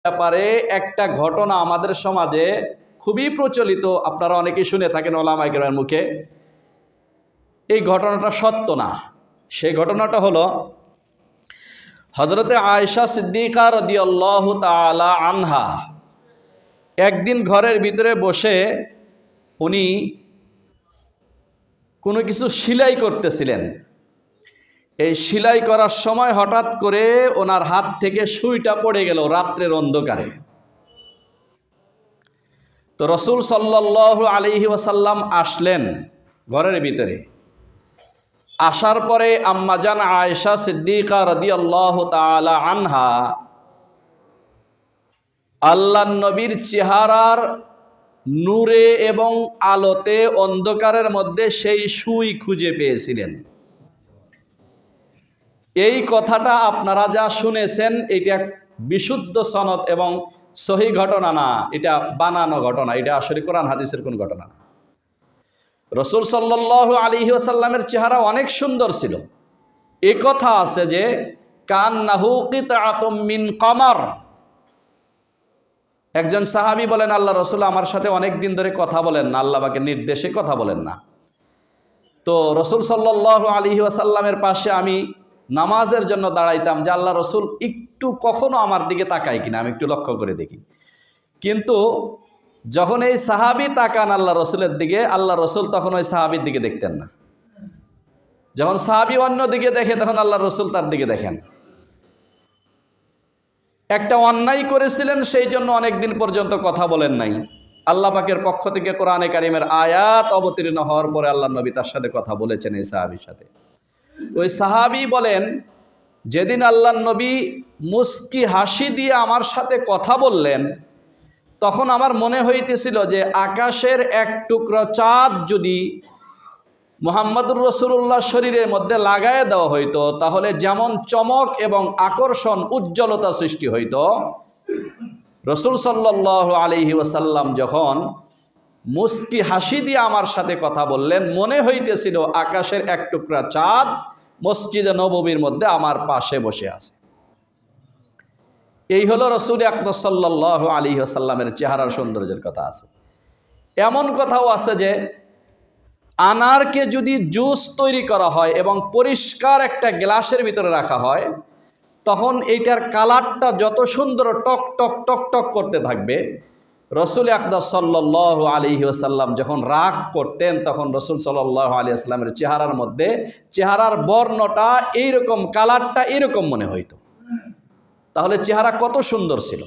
ব্যাপারে একটা ঘটনা আমাদের সমাজে খুবই প্রচলিত, আপনারা অনেকেই শুনে থাকেন ওলামায়ে কেরামের মুখে। এই ঘটনাটা সত্য না। সেই ঘটনাটা হলো হযরতে আয়েশা সিদ্দিকা রাদিয়াল্লাহু তাআলা আনহা একদিন ঘরের ভিতরে বসে উনি কোনো কিছু সেলাই করতেছিলেন। এই সেলাই করার সময় হঠাৎ করে ওনার হাত থেকে সুইটা পড়ে গেল রাত্রের অন্ধকারে। তো রাসূল সাল্লাল্লাহু আলাইহি ওয়াসাল্লাম আসলেন ঘরের ভিতরে। আসার পরে আম্মাজান আয়েশা সিদ্দিকা রাদিয়াল্লাহু তাআলা আনহা আল্লাহর নবীর চেহারার নূরে এবং আলোতে অন্ধকারের মধ্যে সেই সুই খুঁজে পেয়েছিলেন। এই কথাটা আপনারা যা শুনেছেন এটা বিশুদ্ধ সনদ এবং সহিহ ঘটনা না, এটা বানানো ঘটনা, এটা আসলে কোরআন হাদিসের কোন ঘটনা না। রাসূল সাল্লাল্লাহু আলাইহি ওয়াসাল্লামের চেহারা অনেক সুন্দর ছিল। এ কথা আছে যে কান্নাহু কিতআতুম মিন কমার। একজন সাহাবী বলেন, আল্লাহ রাসূল আমার সাথে অনেক দিন ধরে কথা বলেন না, আল্লাহ পাকের নির্দেশে কথা বলেন না। তো রাসূল সাল্লাল্লাহু আলাইহি ওয়াসাল্লামের পাশে আমি নামাজের জন্য দাঁড়াইতাম যে আল্লাহ রসুল একটু কখনো আমার দিকে তাকায় কিনা আমি একটু লক্ষ্য করে দেখি। কিন্তু যখন এই সাহাবী তাকান আল্লাহ রসুলের দিকে, আল্লাহ রসুল তখন ওই সাহাবীর দিকে দেখতেন না। যখন সাহাবী অন্য দিকে দেখে তখন আল্লাহ রসুল তার দিকে দেখেন। একটা অন্যায় করেছিলেন, সেই জন্য অনেকদিন পর্যন্ত কথা বলেন নাই। আল্লাহ পাকের পক্ষ থেকে কোরআনে কারিমের আয়াত অবতীর্ণ হওয়ার পরে আল্লাহ নবী তার সাথে কথা বলেছেন এই সাহাবীর সাথে। ওই সাহাবী বলেন, যেদিন আল্লাহ নবী মুস্কি হাসি দিয়ে আমার সাথে কথা বললেন তখন আমার মনে হইতেছিল যে আকাশের এক টুকরো চাঁদ যদি মুহাম্মদুর রাসূলুল্লাহ শরীরের মধ্যে লাগায় দেওয়া হইতো তাহলে যেমন চমক এবং আকর্ষণ উজ্জ্বলতা সৃষ্টি হইতো, রাসূল সাল্লাল্লাহু আলাইহি ওয়াসাল্লাম যখন মুস্কি হাসি দিয়ে আমার সাথে কথা বললেন মনে হইতেছিল আকাশের এক টুকরা চাঁদ মসজিদে নববীর মধ্যে আমার পাশে বসে আছে। এই হলো রাসূল আকরাম সাল্লাল্লাহু আলাইহি ওয়াসাল্লামের চেহারার সৌন্দর্যের কথা আছে। এমন কথাও আছে যে আনারকে যদি জুস তৈরি করা হয় এবং পরিষ্কার একটা গ্লাসের ভিতরে রাখা হয় তখন এইটার কালারটা যত সুন্দর টক টক টক টক করতে থাকবে। রাসূল আকরাম সাল্লাল্লাহু আলাইহি ওয়াসাল্লাম যখন রাগ করতেন তখন রাসূল সাল্লাল্লাহু আলাইহি ওয়াসাল্লামের চেহারার মধ্যে চেহারার বর্ণটা এইরকম, কালারটা এরকম মনে হইতো। তাহলে চেহারা কত সুন্দর ছিল।